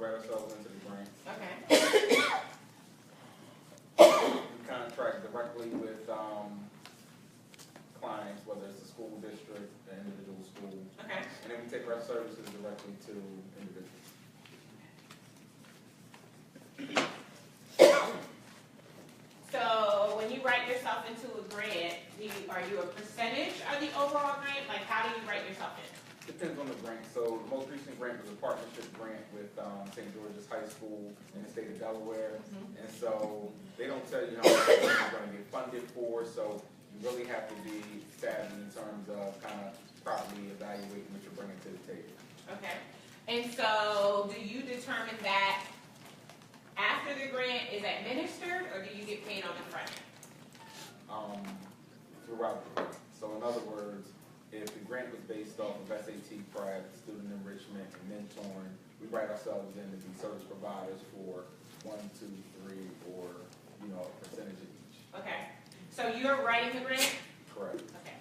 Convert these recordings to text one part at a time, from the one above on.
write ourselves into the grants. Okay. We contract directly with clients, whether it's a school district, an individual school. Okay. And then we take our services directly to individuals. So when you write yourself into a grant, are you a percentage of the overall grant? Like, how do you write yourself in? Depends on the grant. So the most recent grant was a partnership grant with St. George's High School in the state of Delaware. And so they don't tell you how much you're going to get funded for. So you really have to be savvy in terms of kind of properly evaluating what you're bringing to the table. Okay. And so do you determine that after the grant is administered, or do you get paid on the front end? Throughout the grant. So in other words, if the grant was based off of SAT prep, student enrichment, and mentoring, we write ourselves in to be service providers for 1, 2, 3, or a percentage of each. Okay. So you're writing the grant? Correct. Okay.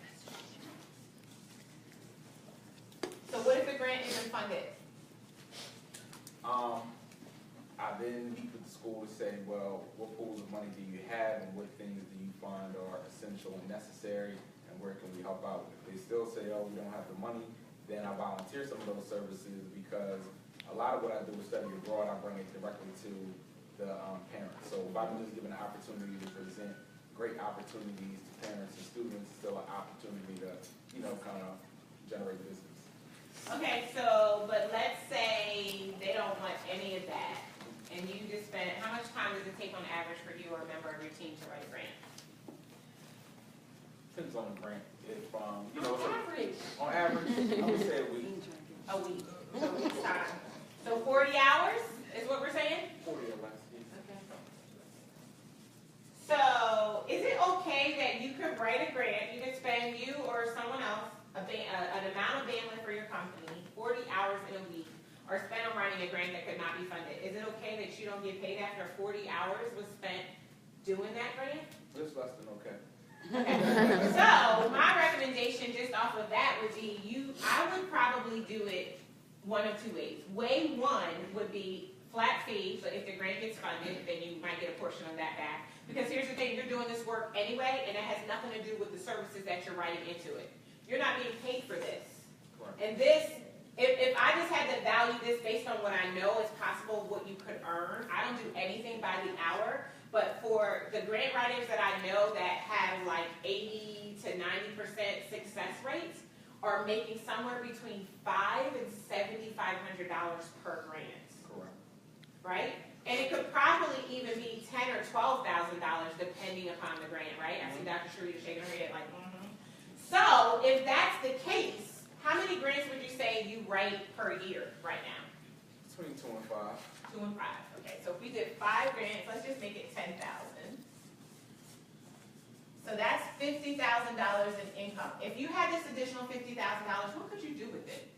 So what if the grant isn't funded? I then meet with the school to say, well, what pools of money do you have and what things do you find are essential and necessary and where can we help out? If they still say, oh, we don't have the money, then I volunteer some of those services because a lot of what I do is study abroad. I bring it directly to the parents. So if I'm just given an opportunity to present great opportunities to parents and students, it's still an opportunity to, kind of generate business. Okay, so, but let's say they don't want any of that. And you just spend, how much time does it take on average for you or a member of your team to write a grant? Depends on the grant. If, Average. on average, I would say a week. A week. So a week's time. So 40 hours is what we're saying? 40 or less. Okay. So is it okay that you could write a grant, you could spend, you or someone else, an amount of bandwidth for your company, 40 hours in a week, or spent on writing a grant that could not be funded? Is it okay that you don't get paid after 40 hours was spent doing that grant? It's less than okay. Okay. So my recommendation just off of that would be I would probably do it one of two ways. Way one would be flat fee, so if the grant gets funded, then you might get a portion of that back. Because here's the thing, you're doing this work anyway, and it has nothing to do with the services that you're writing into it. You're not being paid for this. Correct. And this, if I just had to value this based on what I know is possible, what you could earn, I don't do anything by the hour. But for the grant writers that I know that have like 80 to 90% success rates are making somewhere between $500 and $7,500 per grant. Correct. Right? And it could probably even be $10,000 or $12,000 depending upon the grant, right? I see Dr. Sharita shaking her head like, So if that's the case, how many grants would you say you write per year right now? Between 2 and 5. 2 and 5. Okay, so if we did 5 grants, let's just make it 10,000. So that's $50,000 in income. If you had this additional $50,000, what could you do with it?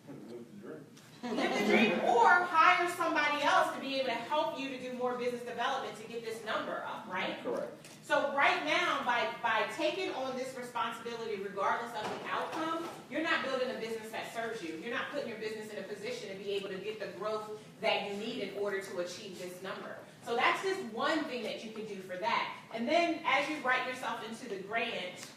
Live the dream. Live the dream, or hire somebody else to be able to help you to do more business development to get this number up, right? Correct. So right now, by taking on this responsibility, regardless of the outcome, you're not building a business that serves you. You're not putting your business in a position to be able to get the growth that you need in order to achieve this number. So that's just one thing that you can do for that. And then as you write yourself into the grant,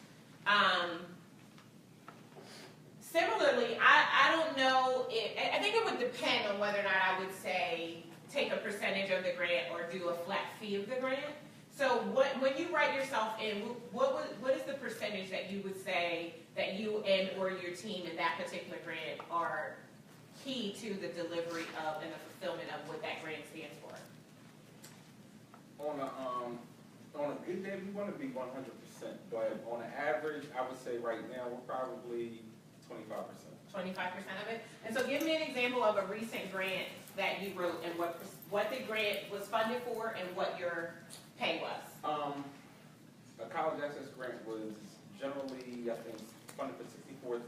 similarly, I don't know, I think it would depend on whether or not I would say take a percentage of the grant or do a flat fee of the grant. So when you write yourself in, what is the percentage that you would say that you and or your team in that particular grant are key to the delivery of and the fulfillment of what that grant stands for? On a good day, we want to be 100%, but on an average, I would say right now we're probably 25%. 25% of it? And so give me an example of a recent grant that you wrote and what the grant was funded for and what your pay was. A college access grant was generally, I think, funded for $64,000,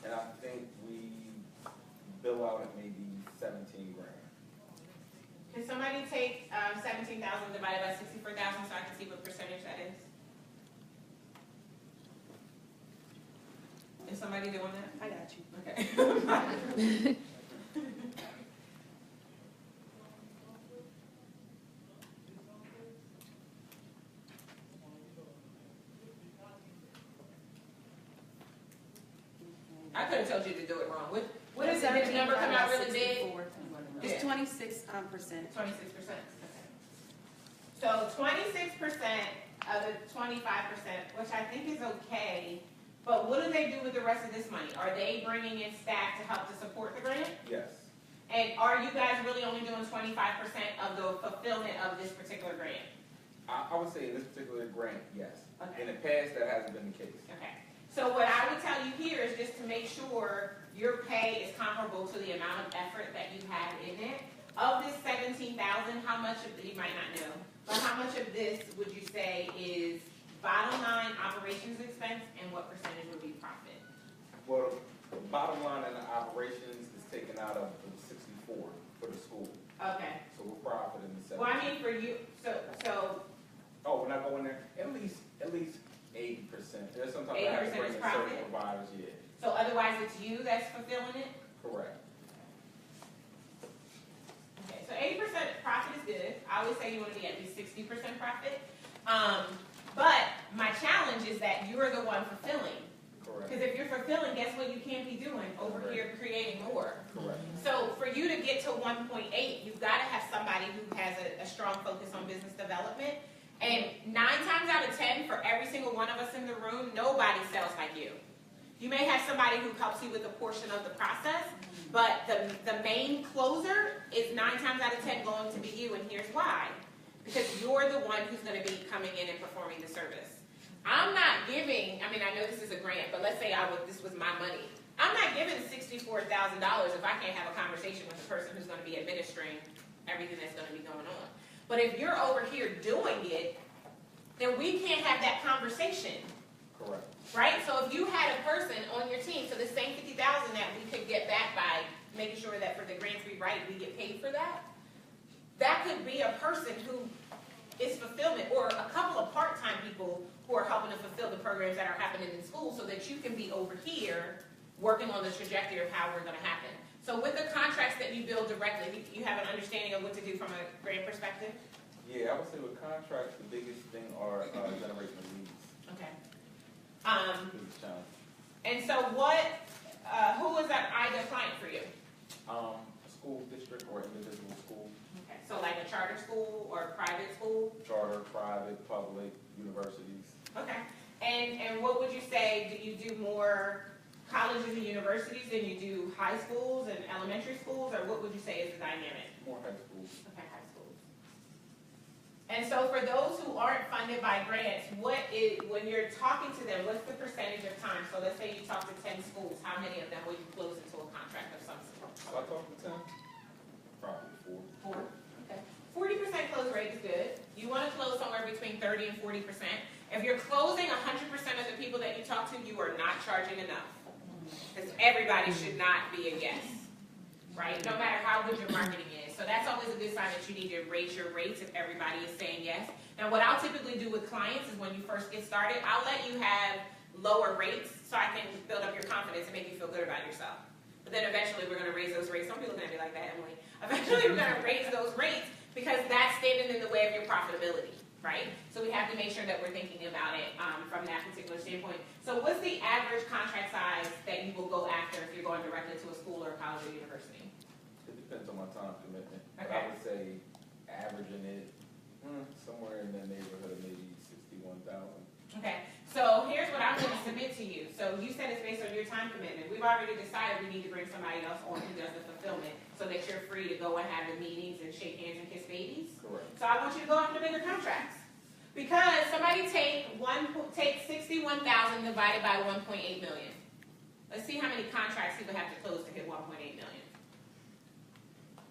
and I think we bill out at maybe $17,000. Can somebody take 17,000 divided by 64,000 so I can see what percentage that is? Is somebody doing that? I got you. Okay. have told you to do it wrong. What is it? Did the number come out really big? It's 26%. 26%. So 26% of the 25%, which I think is okay, but what do they do with the rest of this money? Are they bringing in staff to help to support the grant? Yes. And are you guys really only doing 25% of the fulfillment of this particular grant? I would say in this particular grant, yes. Okay. In the past, that hasn't been the case. Okay. So what I would tell you here is just to make sure your pay is comparable to the amount of effort that you have in it. Of this 17,000, how much of you might not know, but how much of this would you say is bottom line operations expense, and what percentage would be profit? Well, the bottom line in the operations is taken out of the 64 for the school. Okay. So we're profiting the 7. Well, I mean for you, so Oh, when I go in there, at least 80%. There's sometimes I have to 80% bring is in profit? certain providers, yeah. so otherwise it's you that's fulfilling it? Correct. Okay, so 80% profit is good. I always say you want to be at least 60% profit. But my challenge is that you're the one fulfilling. Correct. Because if you're fulfilling, guess what you can't be doing? Over here creating more. Correct. So for you to get to 1.8, you've got to have somebody who has a strong focus on business development. And 9 times out of 10, for every single one of us in the room, nobody sells like you. You may have somebody who helps you with a portion of the process, but the main closer is 9 times out of 10 going to be you, and here's why. Because you're the one who's going to be coming in and performing the service. I'm not giving, I mean, I know this is a grant, but let's say this was my money. I'm not giving $64,000 if I can't have a conversation with the person who's going to be administering everything that's going to be going on. But if you're over here doing it, then we can't have that conversation. Correct. Right? So if you had a person on your team, so the same $50,000 that we could get back by making sure that for the grants we write, we get paid for that, that could be a person who is fulfillment, or a couple of part-time people who are helping to fulfill the programs that are happening in school so that you can be over here working on the trajectory of how we're going to happen. So with the contracts that you build directly, you have an understanding of what to do from a grant perspective? Yeah, I would say with contracts, the biggest thing are generation of leads. Okay. Biggest challenge. And so who is that ideal client for you? A school district or individual school. Okay. So like a charter school or a private school? Charter, private, public, universities. Okay. And what would you say, do you do more colleges and universities than you do high schools and elementary schools, or what would you say is the dynamic? More high schools. Okay, high schools. And so for those who aren't funded by grants, when you're talking to them, what's the percentage of time? So let's say you talk to 10 schools, how many of them will you close into a contract of some sort? So I talk to 10? Probably 4. 4? Okay. 40% close rate is good. You want to close somewhere between 30 and 40%. If you're closing 100% of the people that you talk to, you are not charging enough. Because everybody should not be a yes, right? No matter how good your marketing is. So that's always a good sign that you need to raise your rates if everybody is saying yes. Now what I'll typically do with clients is when you first get started, I'll let you have lower rates so I can build up your confidence and make you feel good about yourself. But then eventually we're going to raise those rates. Some people are going to be like that, Emily. Eventually we're going to raise those rates because that's standing in the way of your profitability, right? So we have to make sure that we're thinking about it from that particular standpoint. So what's the average contract size that you will go after if you're going directly to a school or a college or university? It depends on my time commitment. But Okay. I would say averaging it somewhere in the neighborhood of maybe 61,000. Okay, so here's what I'm going to submit to you. So you said it's based on your time commitment. We've already decided we need to bring somebody else on who does the fulfillment so that you're free to go and have the meetings and shake hands and kiss babies. Correct. So I want you to go after bigger contracts. Because somebody take 61,000 divided by 1.8 million. Let's see how many contracts he would have to close to hit 1.8 million.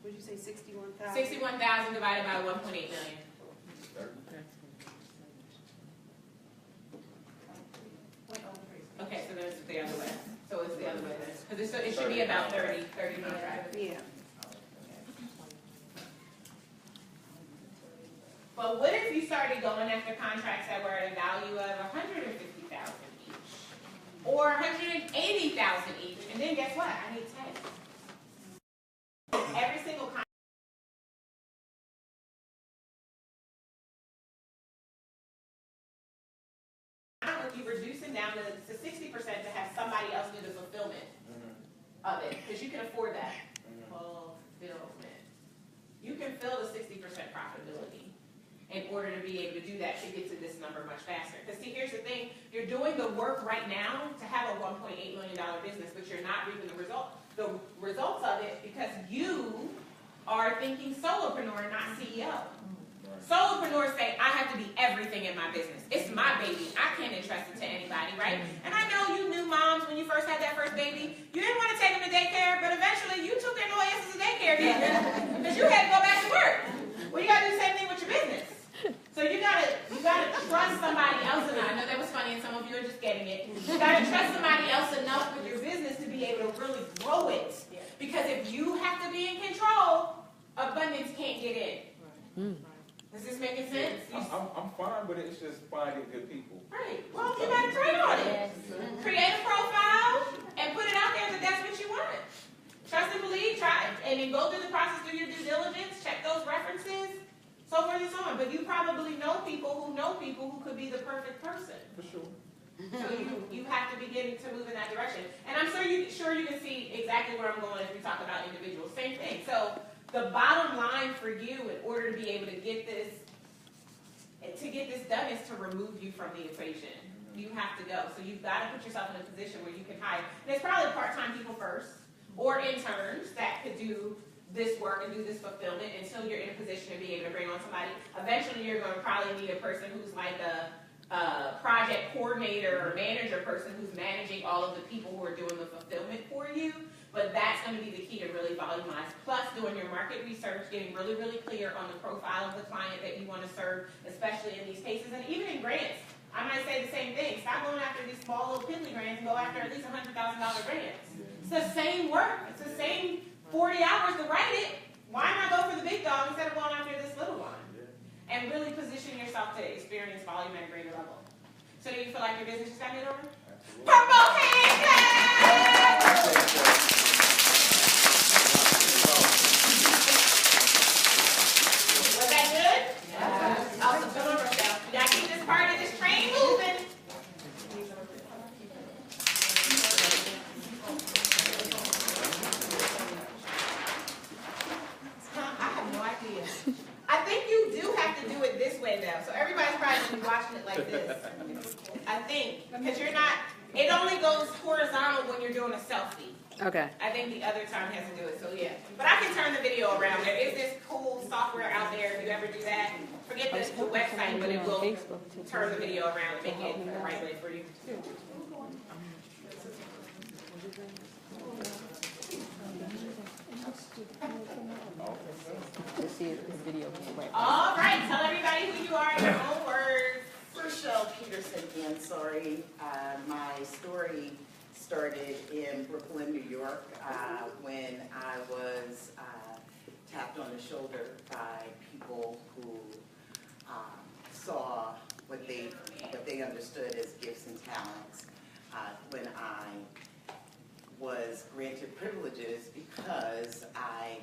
Would you say 61,000? 61,000 divided by 1.8 million. 30. Okay, so then it's the other way. So it's the other way then. Because it should be about 30 million. Yeah. But what if you started going after contracts that were at a value of 150,000 each, or 180,000 each, and then guess what? I need 10. Every single contract. You reducing down to 60% to have somebody else do the fulfillment. of it, because you can afford that. Fulfillment. You can fill the 60% profitability in order to be able to do that to get to this number much faster. Because see, here's the thing, you're doing the work right now to have a $1.8 million business, but you're not reaping the results of it because you are thinking solopreneur, not CEO. Solopreneurs say, I have to be everything in my business. It's my baby. I can't entrust it to anybody, right? And I know you new moms, when you first had that first baby, you didn't want to take them to daycare, but eventually you took their little asses to daycare, didn't you? Because you had to go back to work. Well, you got to do the same thing with your business. So you gotta trust somebody else enough. I know that was funny and some of you are just getting it. You gotta trust somebody else enough with your business to be able to really grow it. Because if you have to be in control, abundance can't get in. Is this making sense? I'm fine with it, it's just finding good people. Right. Well, you gotta train on it. Create a profile and put it out there that that's what you want. Trust and believe, try it. And then go through the process, do your due diligence, check those references. So forth and so on. But you probably know people who could be the perfect person. For sure. So you have to be getting to move in that direction. And I'm sure you can see exactly where I'm going as we talk about individuals. Same thing. So the bottom line for you in order to be able to get this done is to remove you from the equation. You have to go. So you've got to put yourself in a position where you can hire. There's probably part-time people first or interns that could do this work and do this fulfillment until you're in a position to be able to bring on somebody. Eventually, you're going to probably need a person who's like a project coordinator or manager person who's managing all of the people who are doing the fulfillment for you. But that's going to be the key to really volumize. Plus, doing your market research, getting really, really clear on the profile of the client that you want to serve, especially in these cases, and even in grants. I might say the same thing. Stop going after these small little piddly grants and go after at least $100,000 grants. It's the same work. It's the same 40 hours to write it. Why not go for the big dog instead of going after this little one? And really position yourself to experience volume at a greater level. So do you feel like your business just got hit over? Absolutely. Purple hands! Was that good? Yeah. Awesome. Come on, Rochelle. You gotta keep this part of this train moving. I think you do have to do it this way though. So everybody's probably gonna be watching it like this. I think, because you're not, it only goes horizontal when you're doing a selfie. Okay. I think the other time has to do it, so yeah. But I can turn the video around. There is this cool software out there if you ever do that. Forget the website, but it will turn the video around and make it the right way for you. To see if this video can work. All right, tell everybody who you are in your own words. Rochelle Peterson again, sorry. My story started in Brooklyn, New York, when I was tapped on the shoulder by people who saw what they understood as gifts and talents. When I was granted privileges because I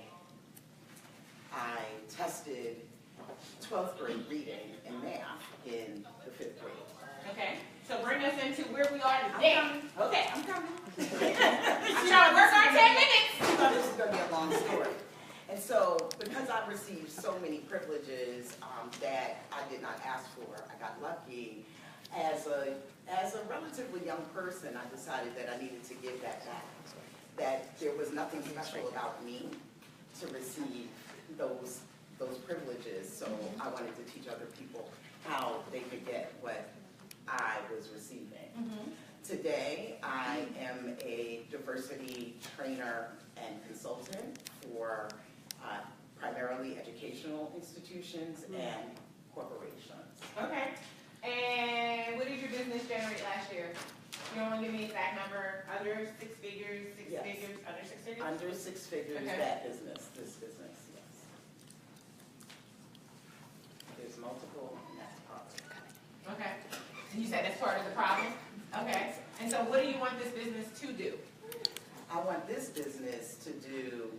tested 12th grade reading and math in the 5th grade. Okay, so bring us into where we are today. Okay, I'm coming. I'm trying to work our 10 minutes. I thought this was going to be a long story. And so, because I received so many privileges that I did not ask for, I got lucky. As a relatively young person, I decided that I needed to give that back. That there was nothing special about me to receive those privileges. So I wanted to teach other people how they could get what I was receiving. Mm-hmm. Today, I am a diversity trainer and consultant for primarily educational institutions and corporations. Okay, and what did your business generate last year? You don't want to give me an exact number, under 6 figures, six Yes. figures, under 6 figures? Under 6 figures, Okay. this business, yes. There's multiple, and that's part of it. Okay, and you said that's part of the problem? Okay, and so what do you want this business to do? I want this business to do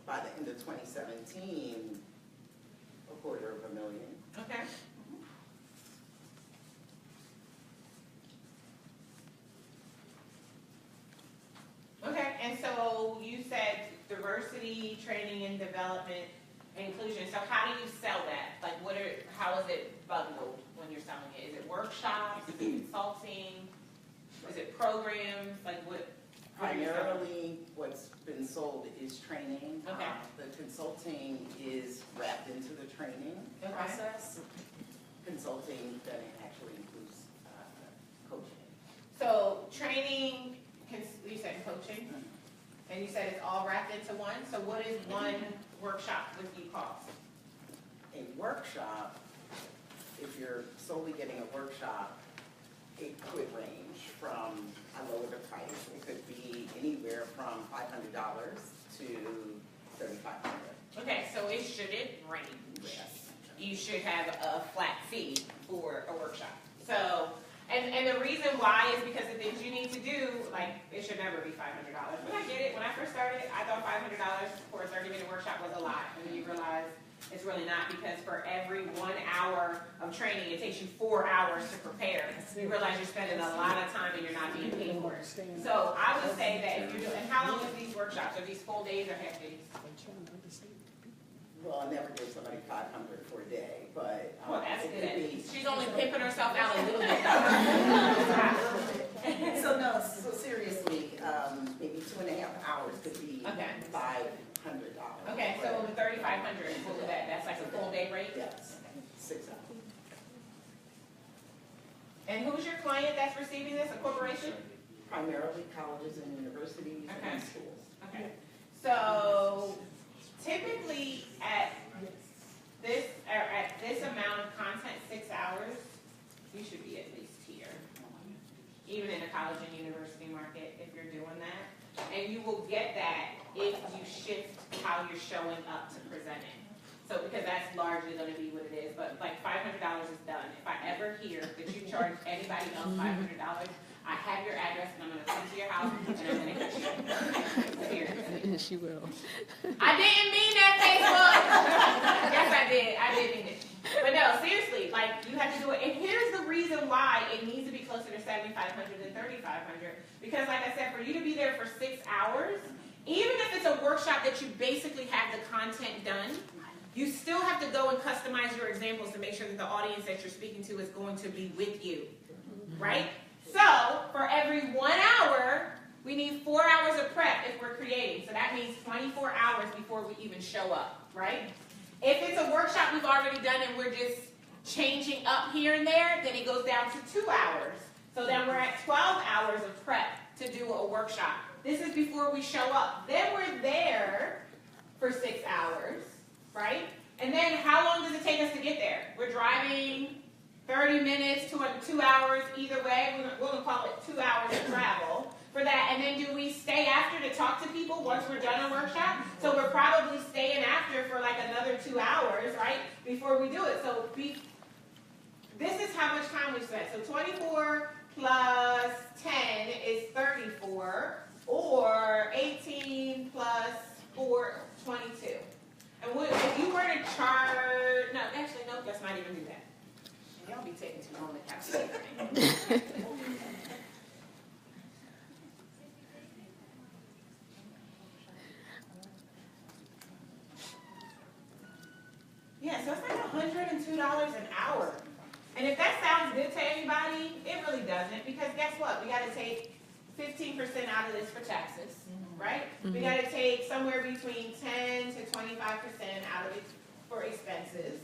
by the end of 2017, $250,000. Okay. diversity, training and development, inclusion. So how do you sell that? Like how is it bundled when you're selling it? Is it workshops? Is it consulting? Is it programs? Like what? Primarily, what's been sold is training. Okay. The consulting is wrapped into the training Okay. process. Consulting then actually includes coaching. So training, you said coaching, and you said it's all wrapped into one. So what is one workshop with you cost? A workshop, if you're solely getting a workshop, it could range from, I lower the price, it could be anywhere from $500 to $3,500. Okay, so it shouldn't range. Yes. You should have a flat fee for a workshop. So, and the reason why is because the things you need to do, like, it should never be $500. But I get it. When I first started, I thought $500 for a 30-minute workshop was a lot. And then you realize it's really not, because for every 1 hour of training, it takes you 4 hours to prepare. You realize you're spending a lot of time and you're not being paid for it. So I would say that if you're doing, and how long are these workshops? Are these full days or half days? Well, I never give somebody $500 for a day, but Well, that's it good. could be. She's only pimping herself out a little bit. So seriously, maybe 2.5 hours could be Okay. $500. Okay, so the 3,500, what was that? That's like a full day rate? Yes, 6 hours. And who's your client that's receiving this? A corporation? Primarily colleges and universities Okay. and schools. Okay. So typically at this amount of content, 6 hours, you should be at least here. Even in a college and university market, if you're doing that. And you will get that if you shift how you're showing up to present it. So because that's largely going to be what it is. But like $500 is done. If I ever hear that you charge anybody else $500, I have your address and I'm going to come to your house and I'm going to hit you. Seriously. She will. I didn't mean that, Facebook. Yes, I did. I did mean it. But no, seriously, like you have to do it. And here's the reason why it needs to be closer to 7,500 than 3,500. Because like I said, for you to be there for 6 hours, even if it's a workshop that you basically have the content done, you still have to go and customize your examples to make sure that the audience that you're speaking to is going to be with you, right? So for every 1 hour, we need 4 hours of prep if we're creating. So that means 24 hours before we even show up, right? If it's a workshop we've already done and we're just changing up here and there, then it goes down to 2 hours. So then we're at 12 hours of prep to do a workshop. This is before we show up. Then we're there for 6 hours, right? And then how long does it take us to get there? We're driving 30 minutes to 2 hours either way. We're going to call it 2 hours of travel for that. And then do we stay after to talk to people once we're done a workshop? So we're probably staying after for like another 2 hours, right, before we do it. So this is how much time we spent. So 24 plus 10 is 34, or 18 plus 4, 22. And if you were to charge, no, actually, no, let's not even do that. Y'all be taking too long to calculate. Yeah, so it's like $102 an hour. And if that sounds good to anybody, it really doesn't, because guess what? We got to take 15% out of this for taxes, right? We got to take somewhere between 10 to 25% out of it for expenses.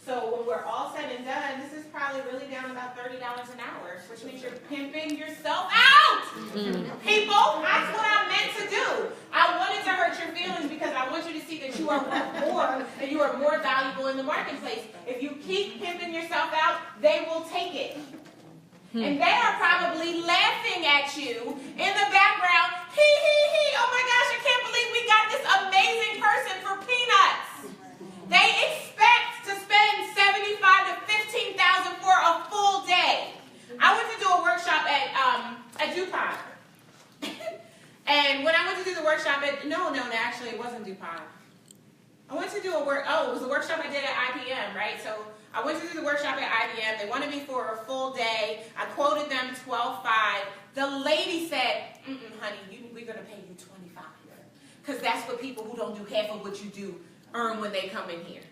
So when we're all said and done, this is probably really down about $30 an hour, which means you're pimping yourself out. People, that's what I meant to do. I wanted to hurt your feelings because I want you to see that you are worth more and you are more valuable in the marketplace. If you keep pimping yourself out, they will take it. And they are probably laughing at you in the background. Hee, hee, hee. Oh my gosh, I can't believe we got this amazing person for peanuts. They expect to spend $75,000 to $15,000 for a full day. I went to do a workshop at DuPont. And when I went to do the workshop actually it wasn't DuPont. I went to do it was the workshop I did at IBM, right? So I went to do the workshop at IBM. They wanted me for a full day. I quoted them $12,500. The lady said, honey, we're going to pay you $25,000. because that's what people who don't do half of what you do earn when they come in here.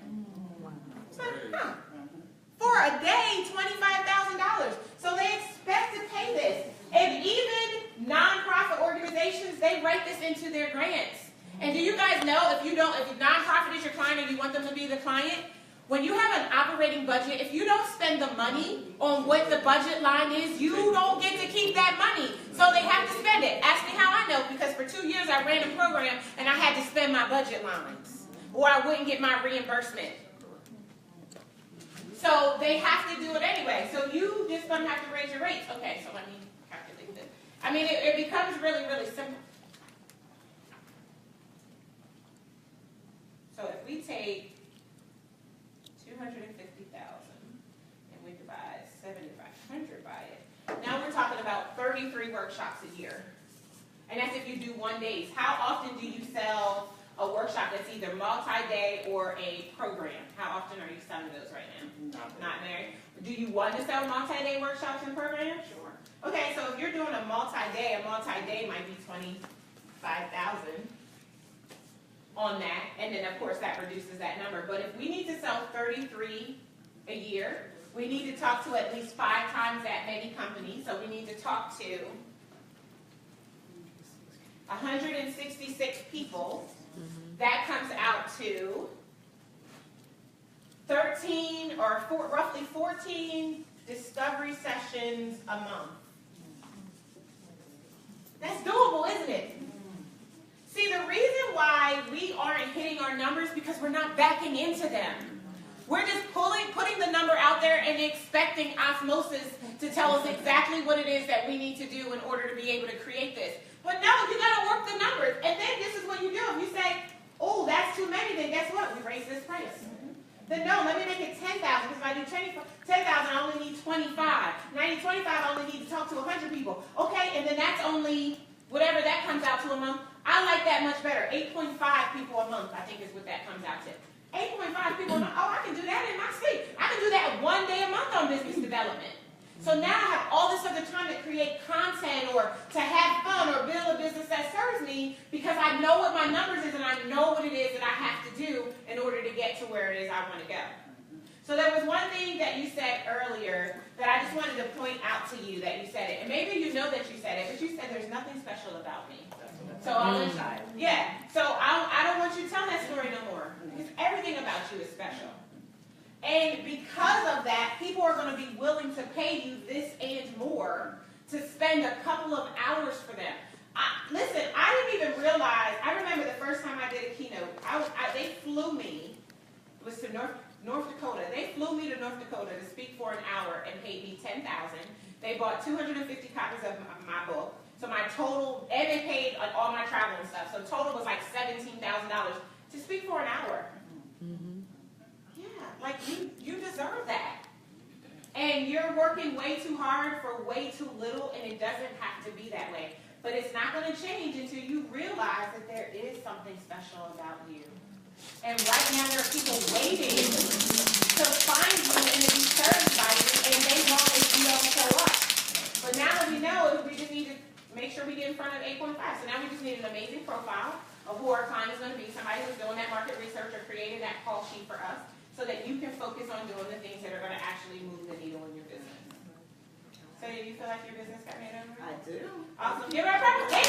So, for a day, $25,000. So they expect to pay this. And even nonprofit organizations, they write this into their grants. And do you guys know if nonprofit is your client and you want them to be the client, when you have an operating budget, if you don't spend the money on what the budget line is, you don't get to keep that money. So they have to spend it. Ask me how I know, because for 2 years I ran a program and I had to spend my budget lines, or I wouldn't get my reimbursement. So they have to do it anyway. So you just gonna have to raise your rates. Okay, so let me calculate this. I mean, it becomes really, really simple. So if we take 250,000 and we divide 7,500 by it, now we're talking about 33 workshops a year. And that's if you do 1 day. How often do you sell a workshop that's either multi-day or a program? How often are you selling those right now? Not very. Do you want to sell multi-day workshops and programs? Sure. Okay, so if you're doing a multi-day might be 25,000 on that, and then of course that reduces that number. But if we need to sell 33 a year, we need to talk to at least 5 times that many companies. So we need to talk to 166 people. That comes out to 13 or roughly 14 discovery sessions a month. That's doable, isn't it? See, the reason why we aren't hitting our numbers because we're not backing into them. We're just putting the number out there and expecting osmosis to tell us exactly what it is that we need to do in order to be able to create this. But no, you got to work the numbers. And then this is what you do. If you say, oh, that's too many, then guess what? We raise this price. Then no, let me make it 10,000, because if I do 10,000, I only need 25. 25, I only need to talk to 100 people. Okay, and then that's only whatever that comes out to a month. I like that much better. 8.5 people a month, I think, is what that comes out to. 8.5 people a month. Oh, I can do that in my sleep. I can do that 1 day a month on business development. So now I have all this other time to create content or to have fun or build a business that serves me, because I know what my numbers is and I know what it is that I have to do in order to get to where it is I want to go. So there was one thing that you said earlier that I just wanted to point out to you, that you said it. And maybe you know that you said it, but you said there's nothing special about me. So I don't want you to tell that story no more, because everything about you is special. And because of that, people are going to be willing to pay you this and more to spend a couple of hours for them. Listen, I didn't even realize, I remember the first time I did a keynote, they flew me, it was to North Dakota. They flew me to North Dakota to speak for an hour and paid me $10,000. They bought 250 copies of my book. So my total, and they paid all my travel and stuff. So total was like $17,000 to speak for an hour. Like, you deserve that. And you're working way too hard for way too little, and it doesn't have to be that way. But it's not going to change until you realize that there is something special about you. And right now there are people waiting to find you and to be served by you, and they won't if you don't show up. But now that we know, we just need to make sure we get in front of 8.5. So now we just need an amazing profile of who our client is going to be, somebody who's doing that market research or creating that call sheet for us, so that you can focus on doing the things that are going to actually move the needle in your business. So do you feel like your business got made over? I do. Awesome. Give her a round of applause.